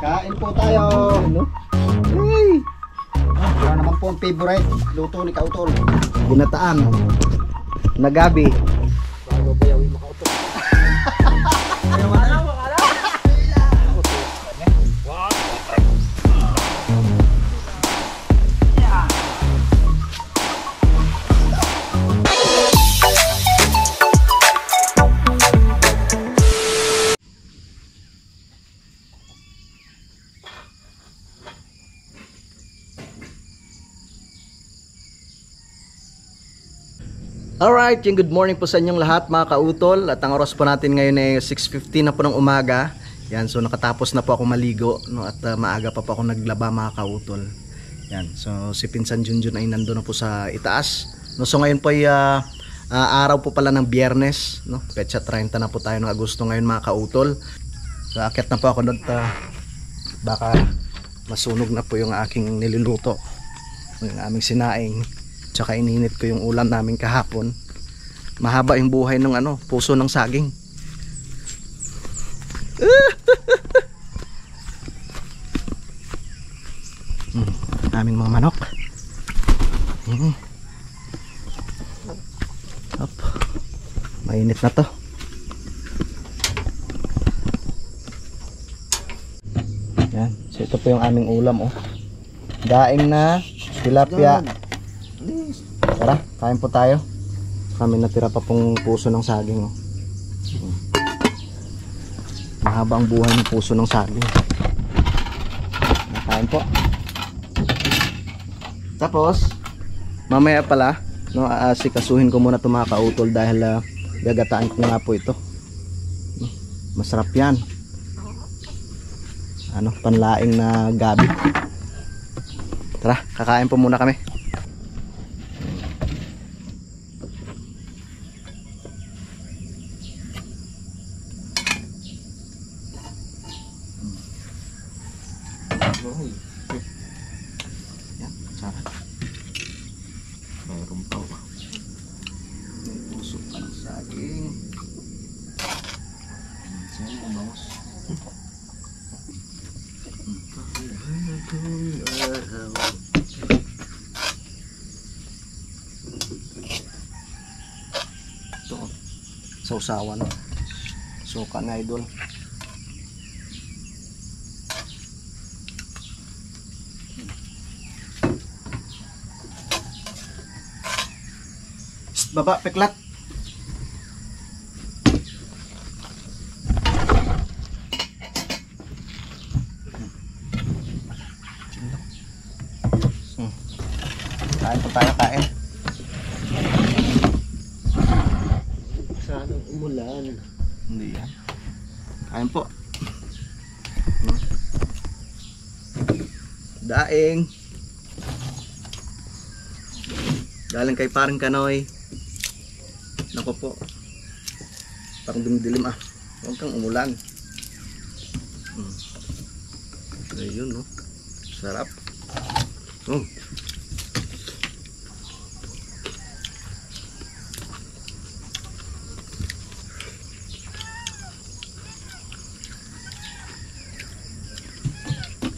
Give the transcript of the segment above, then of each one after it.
Kain po tayo. Ano? Hey! Ano naman po ang favorite luto ni Kautol? Ginataan. Nagabi. Bago bayawin mo Kautol. Alright, yung good morning po sa inyong lahat mga kautol. At ang oras po natin ngayon ay 6:50 na po ng umaga. Yan, so nakatapos na po ako maligo, no? At maaga pa po ako naglaba mga kautol. Yan, so si Pinsan Junjun ay nandun na po sa itaas, no? So ngayon po ay araw po pala ng Biyernes, no? Petsa 30 na po tayo ng Agosto ngayon mga kautol. So akit na po ako doon, baka masunog na po yung aking niluluto, yung aming sinaing. Tsaka ininit ko yung ulam namin kahapon. Mahaba yung buhay ng puso ng saging. Aming mga manok. Hop. Mainit na to. Yan. So ito po yung aming ulam, oh. Daing na tilapia. Tara, kain po tayo. Kami natira pa pong puso ng saging, oh. Mahaba ang buhay ng puso ng saging. Kain po. Tapos mamaya pala, no, asikasuhin ko muna itong mga kautol dahil gagataan ko nga po ito. Masarap yan. Panlaing na gabi. Tara, kakain po muna kami. Yan, sarap. Mayroon pa ba? May puso pa ng saging. Saan mo bangos? Ito, sausawan. Suka na idol. Baba, peklat. Kain po tayo, kain. Sanang umulan. Hindi yan. Kain po. Daing. Galing kay Parang Kanoy. Nako po. Parang dumidilim ah. Huwag kang umulan. Ayun, no. Sarap.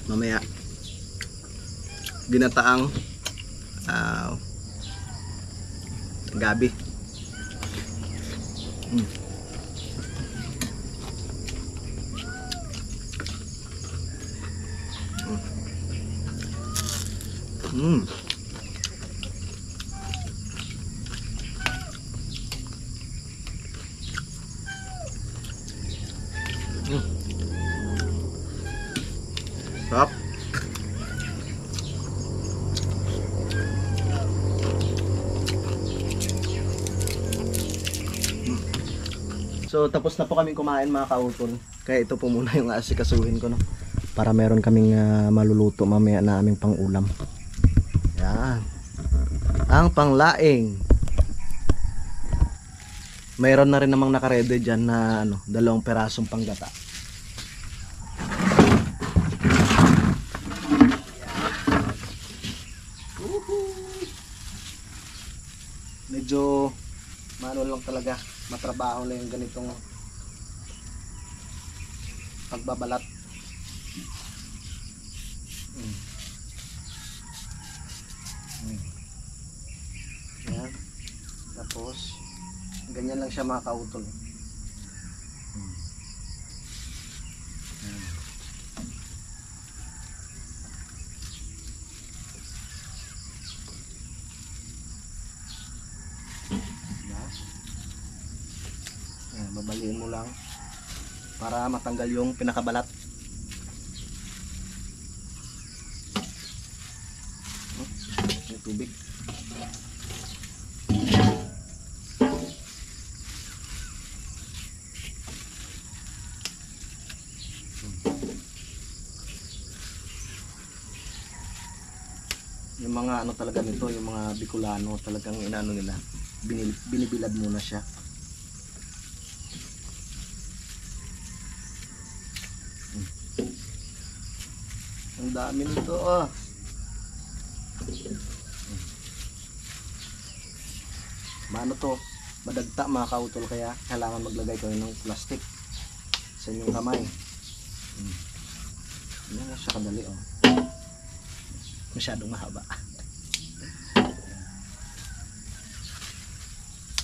Mamaya ginataang gabi. Sarap. So tapos na po kaming kumain mga kautol. Kaya ito po muna yung asikasuhin ko, no? Para meron kaming maluluto mamaya na aming pang-ulam. Yan. Ang panglaing. Mayroon na rin namang nakarede dyan na 2 perasong panggata. Medyo manual lang talaga, matrabaho lang yung ganitong pagbabalat. Yan. Tapos ganyan lang siya mga kautol. Ayan, babaliin mo lang para matanggal yung pinakabalat. Yung tubig. Yung mga ano talaga nito, yung mga Bicolano talagang inaano nila, binibilad muna siya. Ang dami nito ah. Maano to, madagta mga kautol, kaya kailangan maglagay kayo ng plastic sa inyong kamay. Hindi na siya kadali oh. Masyadong mahaba.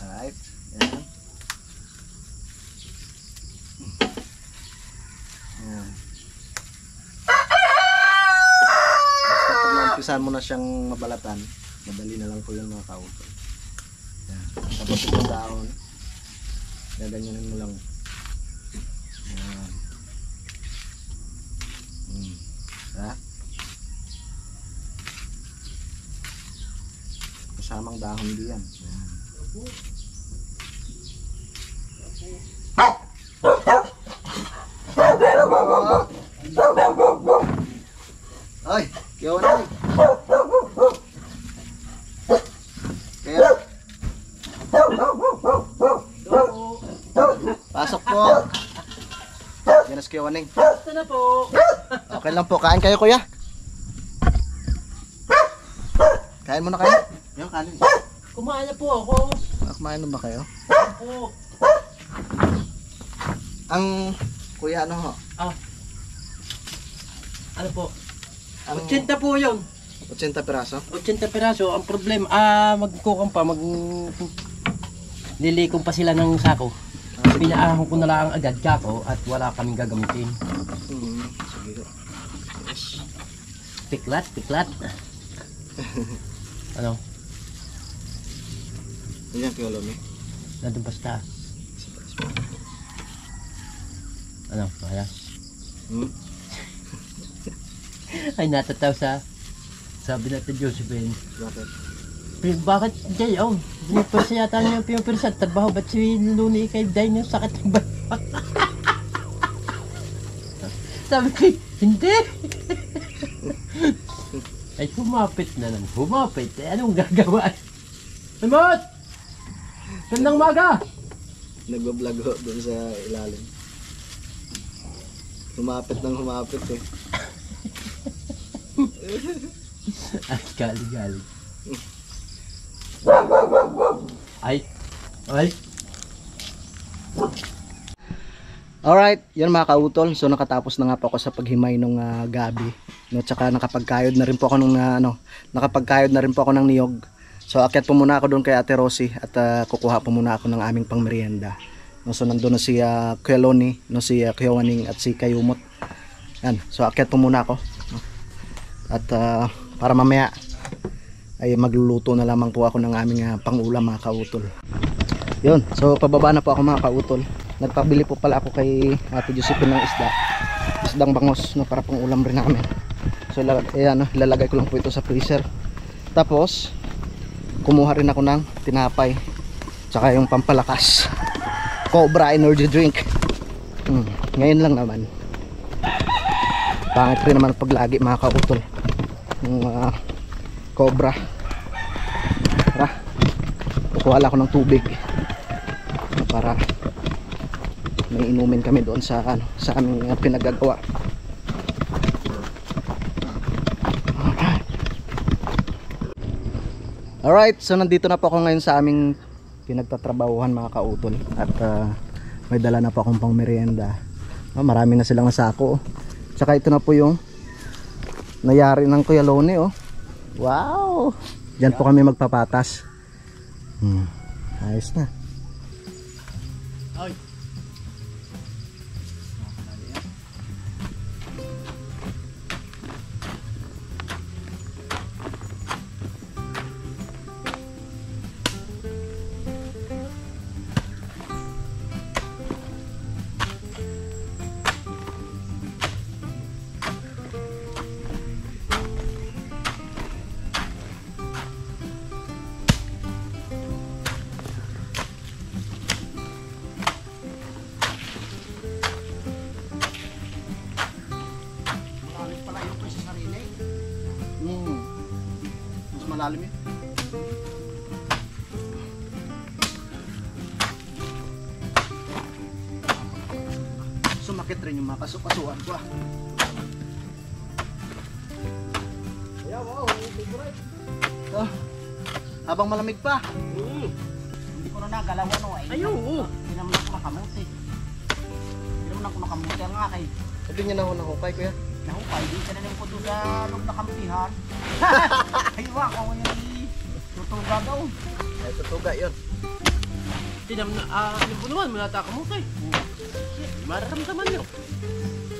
Alright. Yan. Yan. Basta pag naumpisahan mo na siyang mabalatan, madali na lang po yun mga kautol. Yan. Tapos itong dahon, gaganyanin mo lang. Yan. Ha? Kasamang dahon diyan. Yan. Ay, yawan na. Kaya. Pasok po. Yan na si Kuya Waning. Ito na po. Okay lang po, kain kayo kuya. Kain muna kayo. Yung kanin. Kumain na po ako. Kumain na ba kayo? Oo. Ang kuya ano ho? Ano po? Ang 80 po yun. 80 piraso? 80 piraso. Ang problema, magkukong pa, lilikong pa sila ng sako. Pinaahon ko na lang agad kako at wala kaming gagamitin. Sige. Yes. Piklat. Ano? Ayan Kuya Lomi. Nandun basta. Ano? Mayas? Ay, natataw sa sabi natin Josephine. Bakit? Bakit kayo? Pinipirsa yata niyo yung pinipirsa. Trabaho ba't si Luni kay Day yung sakit ng bayo? Sabi ko, hindi. Ay, humapit na lang. Humapit. Eh, anong gagawa? Timot! Gandang maga! Nagbablog ho doon sa ilalim. Humapit eh. Ay, galing. Ay. Alright, yan mga kautol. So nakatapos na nga po ako sa paghimay ng gabi. No, tsaka nakapagkayod na rin po ako ng niyog. So akyat po muna ako doon kay Ate Rosie at kukuha po muna ako ng aming pangmerienda. No, so nandoon na si Kuya Loni, no, si Kuya Waning at si Kayumot. Yan, so akyat po muna ako. No? At para mamaya ay magluluto na lamang po ako ng aming pangulam mga kautol. Yun, so pababa na po ako mga kautol. Nagpabili po pala ako kay Ate Josephine ng isdang bangos, no, para pang ulam rin namin. So ilalagay ko lang po ito sa freezer. Tapos kumuha rin ako ng tinapay tsaka yung pampalakas, Cobra energy drink. Ngayon lang naman, pangit rin naman pag lagi mga kautol yung Cobra. Tara, kukuha lang ako ng tubig para may inumin kami doon sa aming pinagagawa. Alright, so nandito na po ako ngayon sa aming pinagtatrabahuhan mga kautol. At may dala na po akong pang merienda. Marami na silang sako. Tsaka ito na po yung Nayari ng Kuya Loni, oh. Wow! Diyan po kami magpapatas. Ayos na. Ay. Malalim pala yung sa sarili. Mas malalim yun. Sumakit rin yung mga kasukasuan ko ah. Ayaw, wow, favorite. Oh, habang malamig pa. Hindi ko na nagalawan o ay. Ayaw, oo. Hindi naman ako nakamuti. Hindi naman ako nakamuti ang akin. Sabi niya na ako nahukay, Kuya. Nahukay, di ka na lang po doon sa loob na kampihan. Aywa ko yung tutuga daw. Ay, tutuga yun. Tinam na, ano po naman, malata ka mo kay. Mararamdaman nyo.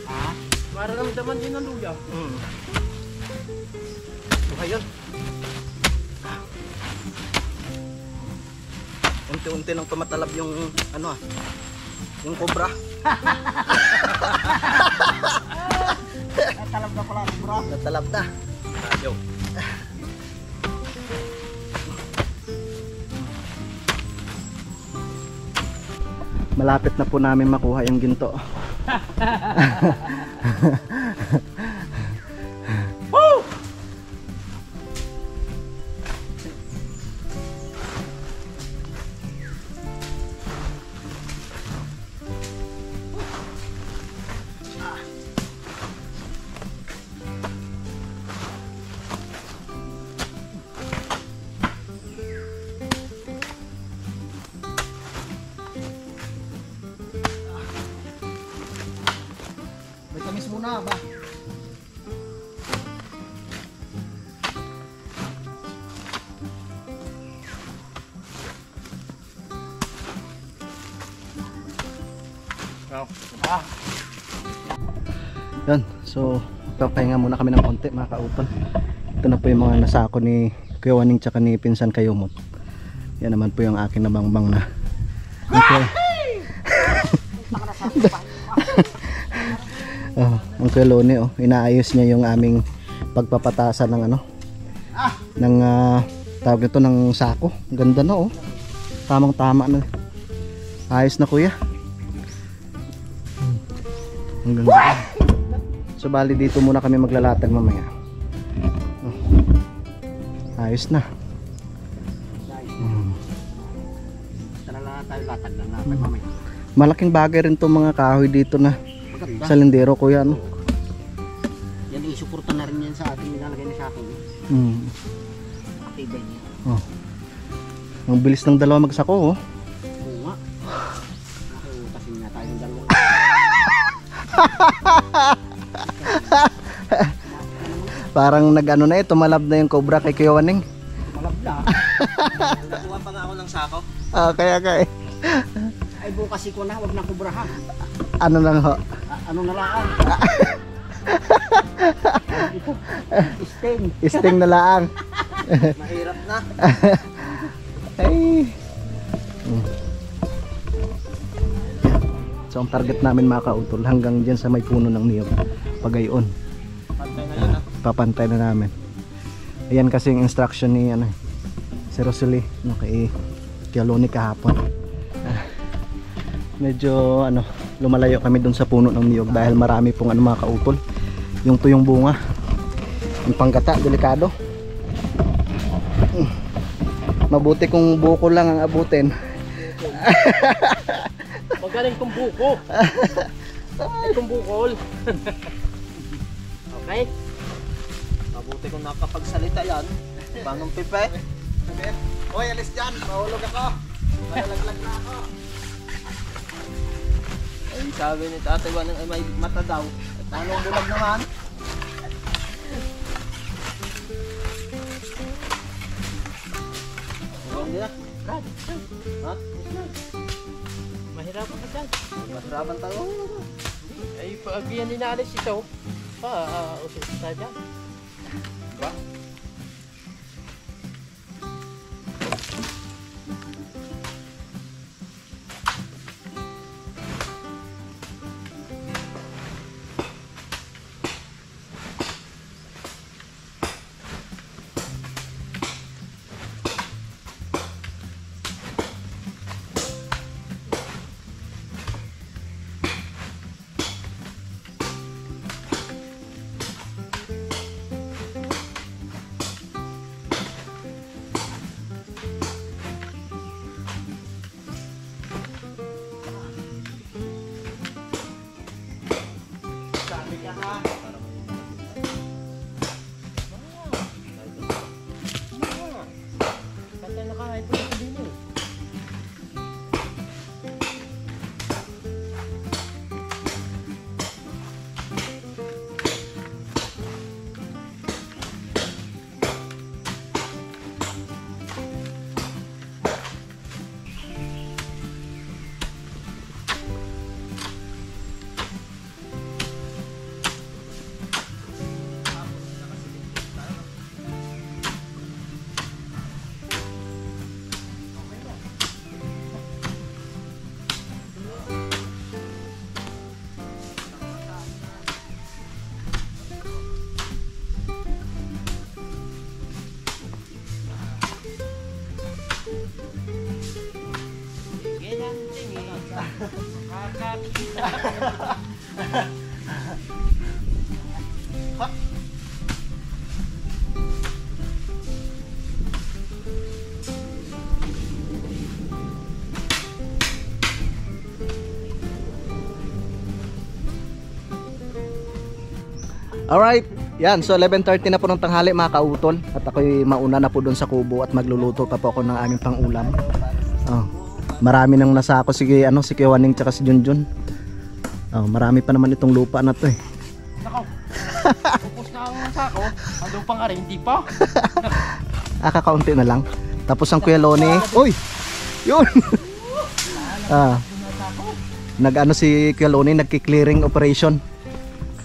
Ha? Mararamdaman nyo ng luya. Tuka yun. Unti-unti nang tumatalab yung ano yung cobra. Natalab na pala, bro. Natalab na. Ayaw. Malapit na po namin makuha yung ginto. Woo! May tamis muna ba? Yan, so papahinga muna kami ng konti mga kautol. Ito na po yung mga nasako ni Kuya Waning tsaka ni Pinsan Kayumot. Yan naman po yung akin na bangbang na. Okay. Oh, ang Kuya Loni, oh, inaayos niya yung aming pagpapatasan ng ano, ng tawag nito ng sako. Ganda na, oh. Tamang tama na. Ayos na, Kuya. Ang ganda. So bali dito muna kami maglalatag mamaya. Oh. Ayos na. Tara tayo latag lang natin mamaya. Malaking bagay rin itong mga kahoy dito na Maganda. sa lindero, Kuya, no? Yan isuporta na rin yan sa ating nilalagay na sa akin. Akibay niya. Oh. Ang bilis ng dalawa magsako, oh. Oo nga. Nakutasin nga tayo ng dalawa. Parang nag-ano na tumalab na yung cobra kay Kuya Waning. Malabla. Nakuha pa nga ako ng sako. Kaya. Ay bukas ko na, wag na kubrahan. Ano lang ho? Ano na lang? Sting. Sting na lang. Mahirap na. Ay. So ang target namin mga kautol hanggang dyan sa may puno ng niyog. Pagayon. Pantay na yun, Papantay na namin. Ayan kasi yung instruction ni si Rosely no, kay Loni kahapon. Medyo lumalayo kami dun sa puno ng niyog dahil marami pong mga kautol. Yung tuyong bunga. Yung panggata, delikado. Mabuti kung buko lang ang abutin. Magaling kong buko. Ay kong bukol. Okay? Mabuti kung nakapagsalita yan. Banong pipe. Hoy, alis dyan. Mahulog ako. Malalaglag na ako. Ay, sabi ni Tatay Wanang ay may mata daw. At anong bulag naman? hindi na. Brad, Ha? mahirapan ka dyan. Masarapan tayo. Ay, pag yan inaalis ito, usos na dyan. Diba? Kaya nakahay po sa din eh. Sige lang, tingin. Kakakita. Alright, yan. So 11:30 na po ng tanghali mga kautol. At ako'y mauna na po doon sa kubo at magluluto pa po ako ng aming pangulam. Oh, marami nang nasako si Kuya Waning tsaka si Junjun. Oh, marami pa naman itong lupa na to eh. Nakaw. Upos na ang sako. Ano pang nga rin, hindi pa. Kakaunti na lang. Tapos ang Kuya Loni, uy! Yun! Nag-ano si Kuya Loni, nagki-clearing operation.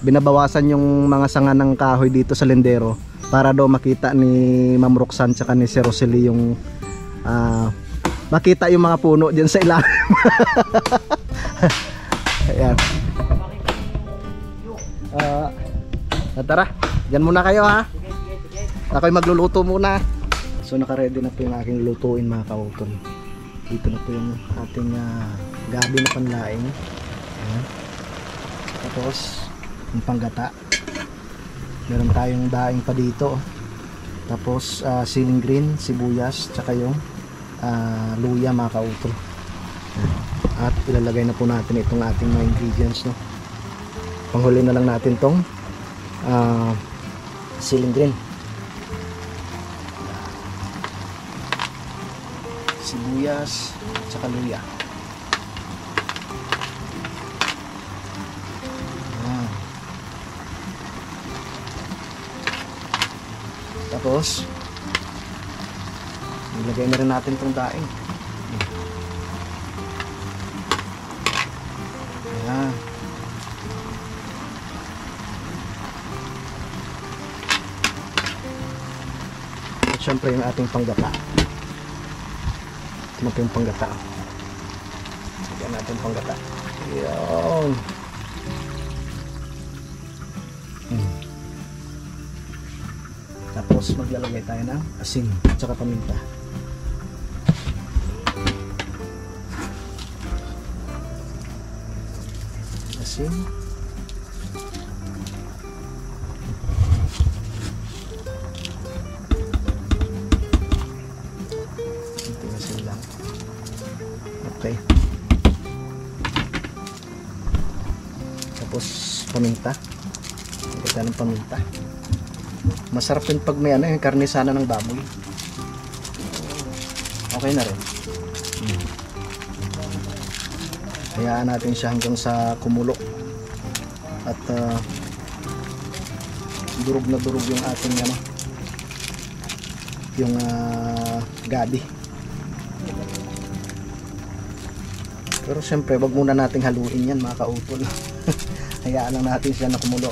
Binabawasan yung mga sanga ng kahoy dito sa lendero para daw makita ni Ma'am Roxanne tsaka ni Sir Rosely yung makita yung mga puno diyan sa ilalim. Ayan. Tara, dyan muna kayo ha. Ako'y magluluto muna. So naka-ready na po yung aking lutuin mga kautol. Dito na po yung ating gabi na panlaing. Ayan. Tapos yung panggata, meron tayong daing pa dito, tapos siling green, sibuyas, tsaka yung luya mga kautol. At ilalagay na po natin itong ating mga ingredients, no? Panghuli na lang natin tong siling green, sibuyas, tsaka luya. Tapos ilagay na rin natin itong daing. Ayan. At syempre yung ating panggata. Ito na po yung panggata. Lagyan natin panggata. Ayan. Tapos maglalagay tayo ng asin at saka paminta. Asin. Kunting asin lang. Okay. Tapos paminta. Lagay tayo ng paminta. Masarap yun pag may yung karne sana ng baboy. Okay na rin. Hayaan natin siya hanggang sa kumulo. At durog na durog yung ating yung gabi. Pero syempre, wag muna nating haluin yan mga kautol. Hayaan lang natin siya na kumulo.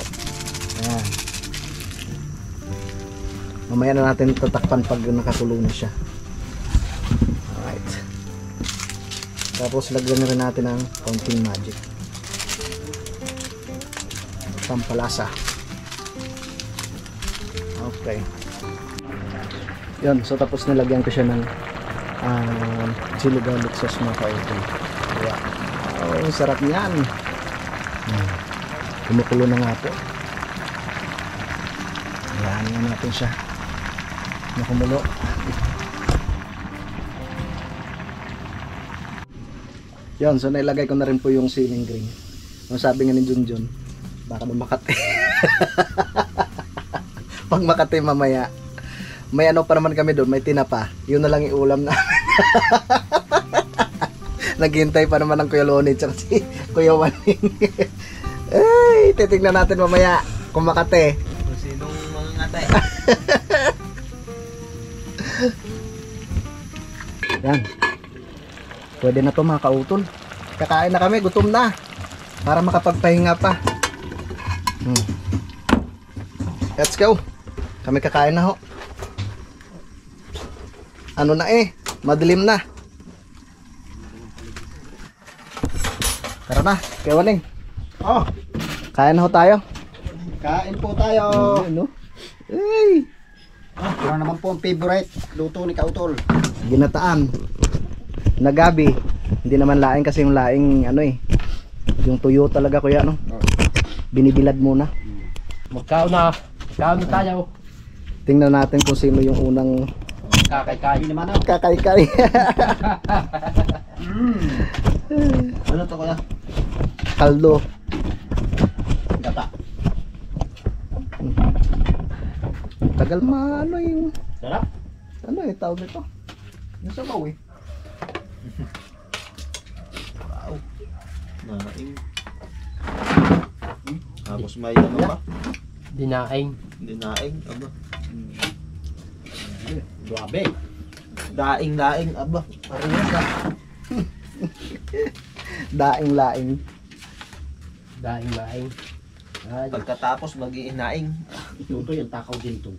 Ayan. Mamaya na natin tatakpan pag nakakulo na siya. Alright. Tapos lagyan na rin natin ng konting magic. Pampalasa. Okay. Yun, so tapos nilagyan ko siya ng chili garlic sauce mga kautol. Wow. Oh, ang sarap niyan. Kumukulo na nga po. Ayan nga natin siya. Nakumulo. Yun, so nailagay ko na rin po yung ceiling green. Ang sabi nga ni Junjun, baka na Makati. Pag Makati mamaya, may ano pa naman kami doon, may tinapa. Yun na lang iulam na. Naghintay pa naman ng Kuya Loni at si Kuya Waning. Ay, titignan natin mamaya kung Makati. Kung sinong mga ngatay. Yan. Pwede na to mga kautol. Kakain na kami, gutom na. Para makapagpahinga pa. Let's go. Kami kakain na ho. Ano na madilim na. Tara na, Kuya Waning. Oh, Kain na ho tayo. kain po tayo. Ano? Ay, Ano naman po ang favorite luto ni Kautol? ginataan. Na gabi. Hindi naman laing kasi yung laing yung tuyo talaga kuya binibilad muna. Magkaon na tayo. Tingnan natin kung sino yung unang Kakay-kay. Hindi naman ako. kakaykay. Ano to kuya? Kaldo. Gata. Tagal yung Sarap. tawag nito. Yung sabaw Wow. Naing. Tapos may ano pa? Dinaing. Dinaing. Aba. Grabe. Daing-daing. Aba. Parehas ah. Daing-laing. Daing. Ay, Pagkatapos mag-iinaing. Ito yung takaw dito.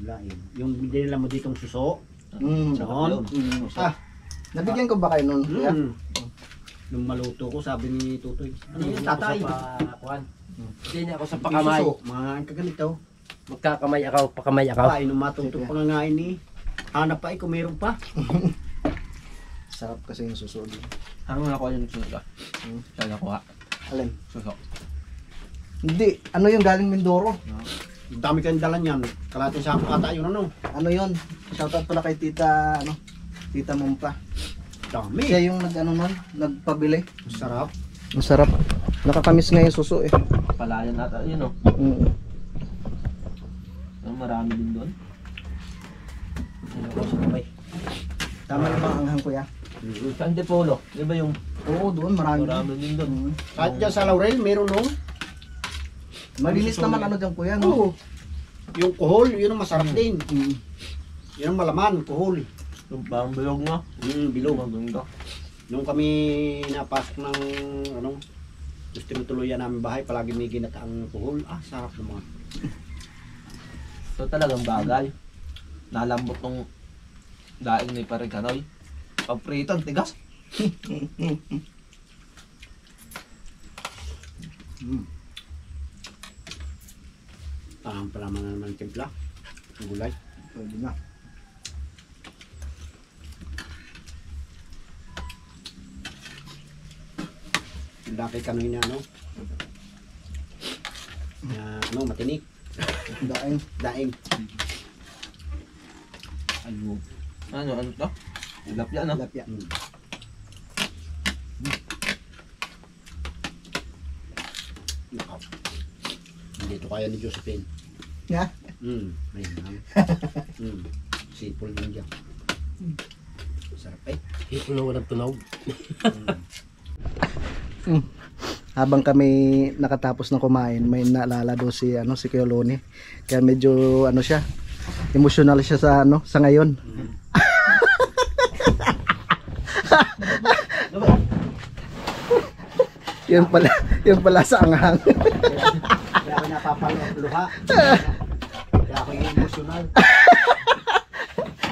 Lain. Yung dinila mo ditong suso. Noon. Nabigyan ko ba kayo nun? kuya? Nung maluto ko, sabi ni Tutoy, ano yung tatay? Kuan. Hindi niya ako sa Yung pakamay. suso, mga kaganito. Pakamay ako. Pain nung matuto pangangain ni. Hanap pa kung meron pa. Sarap kasi yung susod. Ano nakuha yung suso? Saan nakuha? Alin? Suso. Hindi. Ano yung galing Mindoro? Ang dami kayong dala niyan. Kalating sa ata yun ano. Ano yun? Shoutout pala kay Tita, Tita Mumpa. Dami. Siya yung nagpabili. Sarap. Ang sarap. Nakakamiss nga yung suso Palayan nata. Yun o. Marami din doon. Ano ko sa kamay. Tama naman ang anghang kuya. Saan di polo? Di ba yung Oo, doon marami. marami din doon? Kahit dyan sa Laurel, meron nung. Malinis naman dyan kuya, Oo. Yung kuhol, yun ang masarap din. Yun ang malaman, kuhol. Yung parang bilog nga. Bilog. Maganda. Nung kami napasok ng gusto tuluyan namin bahay, palagi may ginataang kuhol. Sarap naman. So talagang bagay. Nalambot ng daing ni Pare Kanoy. Pag prito, ang tigas. Paham pa naman naman timpla. Ang gulay. Pwede na. Yung laki kanoy na matinik. Daing. Daing. Ano to? Tilapia no? Tilapia. Nakaw. Hindi ito kaya ni Josephine. Yeah. May ham. Sipol din dyan. Sarap Ito na walang tunog. Habang kami nakatapos ng kumain, may naalala doon si Kuya Loni. Kaya medyo siya, emotional siya sa sa ngayon. Yun pala sa anghang. Kaya ako napapaluha. Kaya ako yung emosyonal.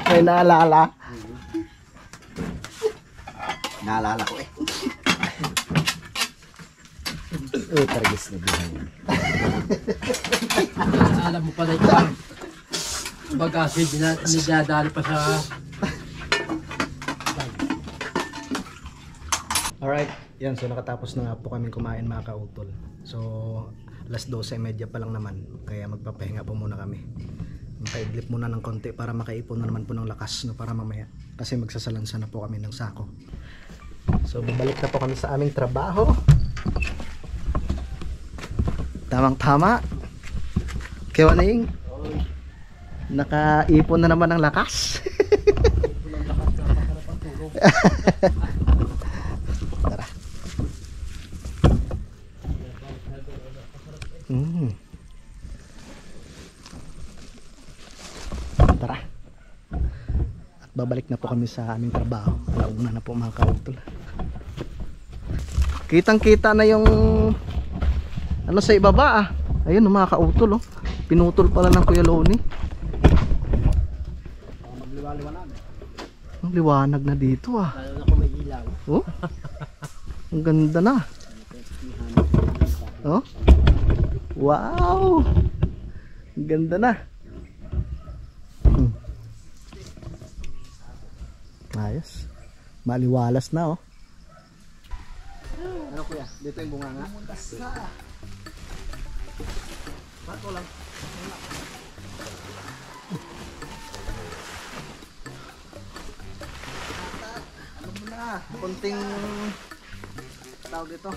May naalala. Naalala ko eh. Targis na buhay. Alam mo pala ito. Bagasi, dinadali pa sa... Alright, yan. So nakatapos na nga po kami kumain mga kautol. So alas 12:30 pa lang naman. Kaya magpapahinga po muna kami. Makaidlip muna ng konti para makaipon na naman po ng lakas no, para mamaya. Kasi magsasalansa na po kami ng sako. So babalik na po kami sa aming trabaho. Tamang tama. Kaya Waning, nakaipon na naman ng lakas. Tara. Tara. At babalik na po kami sa aming trabaho. Alauna na po mga kautol. Kitang kita na yung ano sa ibaba ah. Ayun mga kautol oh. Pinutol pala ng Kuya Loni. Ang liwanag na dito ah. Lalo na kung may ilaw. Oh. Ang ganda na. Oh. Wow. Ang ganda na. Ayos. Maliwalas na oh. Ano kuya? Dito yung bunganga. Bato lang. Ano mo na? Kunting tawag dito.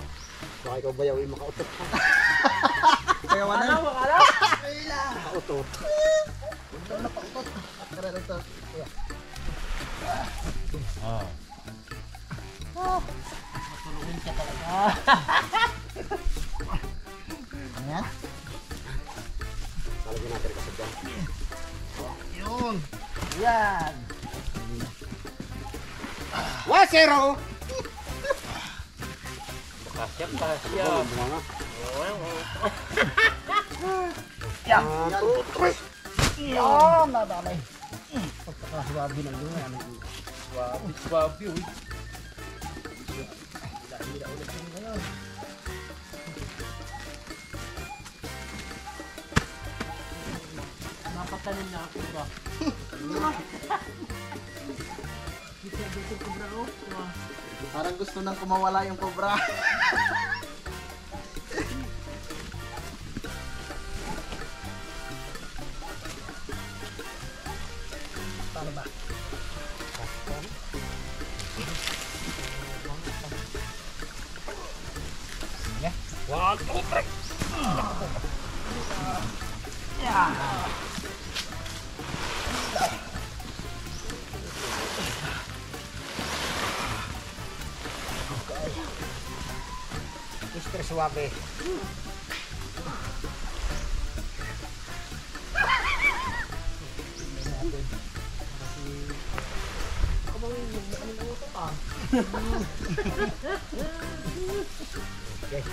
Baka ikaw bayaw yung makautot. Kaya wala. Ano? Makala? Makautot. Ito na pautot. Tara dito. Kuya. Matulungin ka talaga. Ayan. Talagyan natin kasi dyan. Yun. Yan. Wasero! Kasya, kasya. Mga. Yan. Yan! Nadalay. Pagkakaswabi ng luha. Swabi, uy. Napatanim na ako ba? Parang gusto nang kumawala yung cobra. Paano ba? One, two, three. Mr. Suwabe. Okay.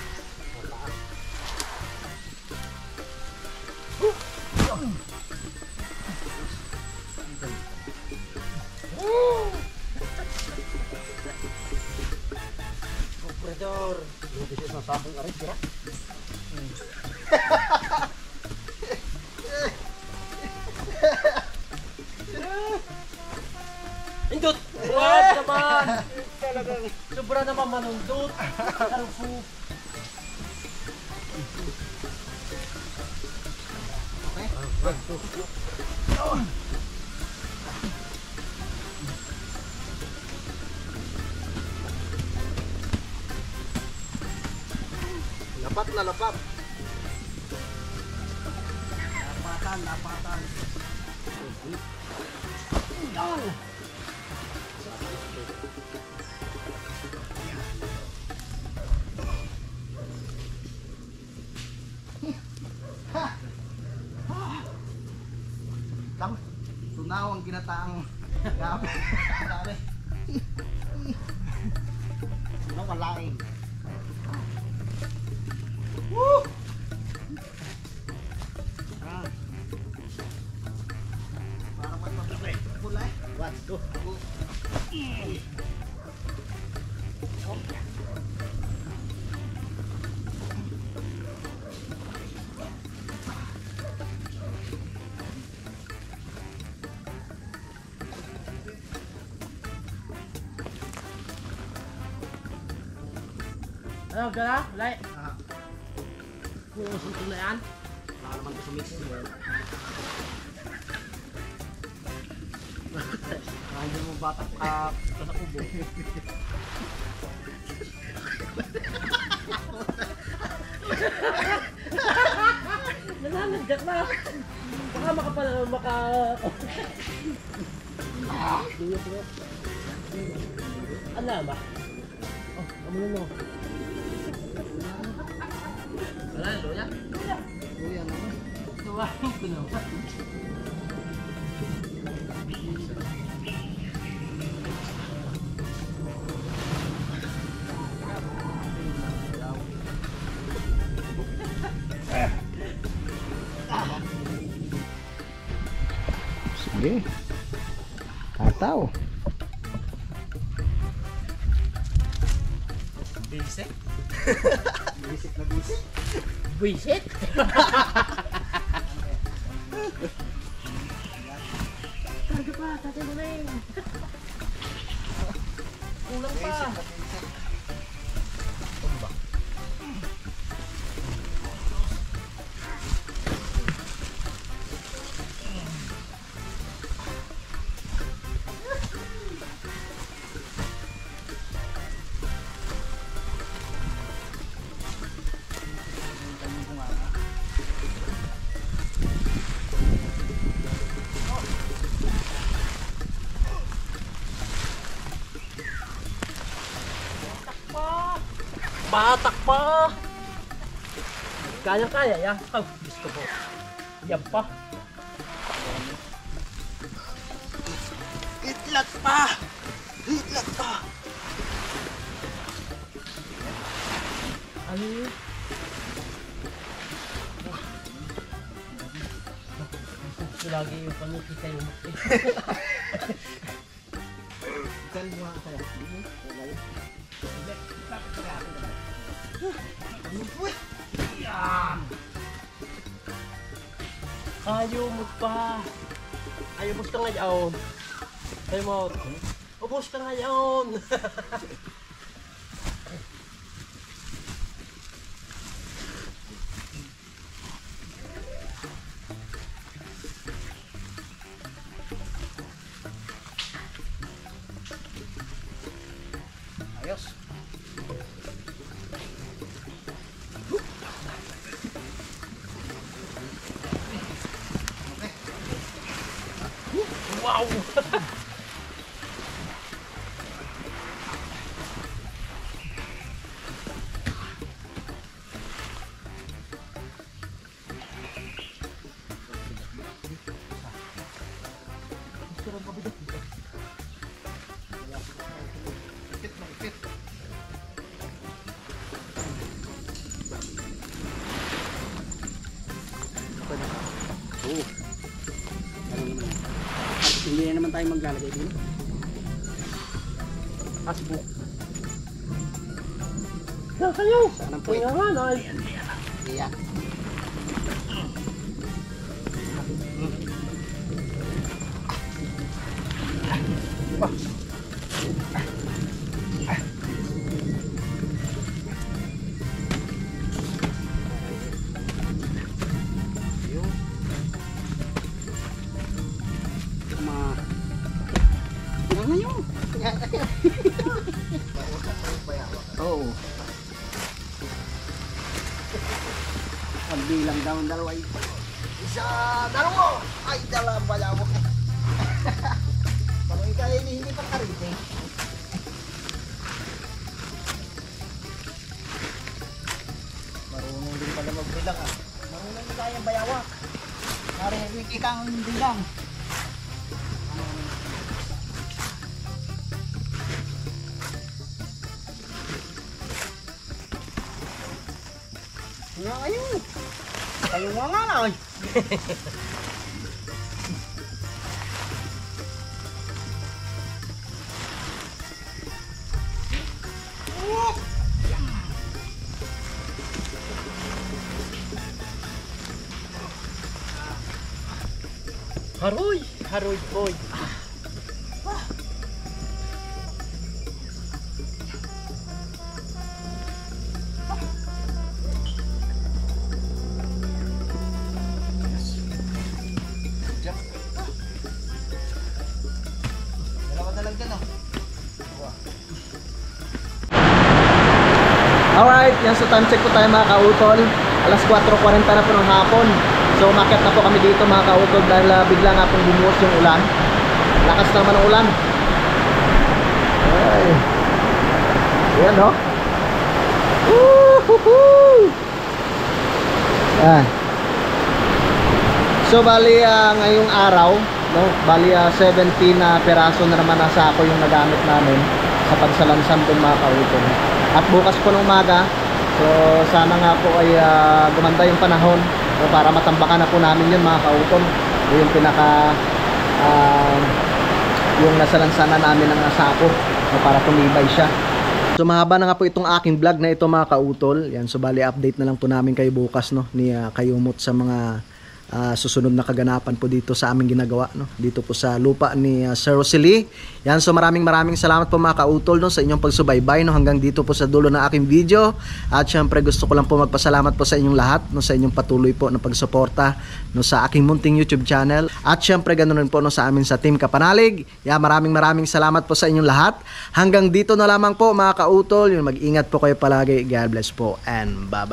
Kompredor. Buti siya sa sabong aris, kira? Indot! What naman? Sobra naman manundot. Alfu. Lapat na lapat. Lapatan. Tunaw ang ginataang gabi. Ano malaing? Woo! Ah. Para magpapulay. Pulay. 1, 2. Ano, gala? Lai? Ah. Pumusok na yan? Wala naman ito sa mix. Hindi mo bata ka sa kubo. Nananagkat na. Baka makapala, maka... Ano ba? Oh, ano mo? Wala, luya? Luya naman. Tuwain ko naman. Sige. Kataw. Bisik. Bisik na bisik. Buisit? Targa pa, tatay mo na yun. Kulang pa. Batak pa! Kaya-kaya yan. Oh, Diyos ko po. Yan pa. Itlat pa! Itlat pa! Ano yun? Gusto lagi yung pangikita yung makti. Saan mo nga kaya? Ayaw mo pa. Ayaw mo ka ngayon. Ayaw mo. Ubus ka ngayon. Ayos. Wow! Ipit na ipit. Oo. Ano naman. Hindi na naman tayo maglalagay dito. Asbuk. Yan kayo! Saan ang puwet? Kaya nga na. Iyan. Oo. Ang bilang daw ng dalawa yun. Isa, dalawa! Ay, dala balawak. Parang ikaya hindi pa kariting. Marunong din pala magbilang ah. Marunong din kaya bayawak. Pare, ikang bilang. ngayon. Kayo nga nga ay. Haroy! Haroy, boy! Dalawa na lang dyan oh. Alright, yan so time check po tayo mga kautol. Alas 4:40 na po ng hapon. So umakyat na po kami dito mga kautol dahil bigla nga pong bumuhos yung ulan. Lakas naman ng ulan. Ay. Ayan no. Woohoo! Yan. So bali ngayong araw, no, bali 17 na peraso na naman nasa ako yung nagamit namin sa pagsalansan ng mga kautol. At bukas po ng umaga, so sana nga po ay gumanda yung panahon, so, para matambakan na po namin yun mga kautol. Yung pinaka yung nasalansanan namin ng sako, so, para tumibay siya. So mahaba na nga po itong aking vlog na ito mga kautol. Yan, so bali update na lang po namin kayo bukas, no, ni Kayumot sa mga susunod na kaganapan po dito sa aming ginagawa, no, dito po sa lupa ni Sir Rosely. Yan, so maraming salamat po mga kautol, no, sa inyong pagsubaybay, no, hanggang dito po sa dulo ng aking video. At syempre gusto ko lang po magpasalamat po sa inyong lahat, no, sa inyong patuloy po na pagsuporta, no, sa aking munting YouTube channel. At syempre ganoon rin po, no, sa amin sa Team Kapanalig. Yan, maraming salamat po sa inyong lahat. Hanggang dito na lamang po mga kautol. Yung mag-ingat po kayo palagi. God bless po and bye-bye.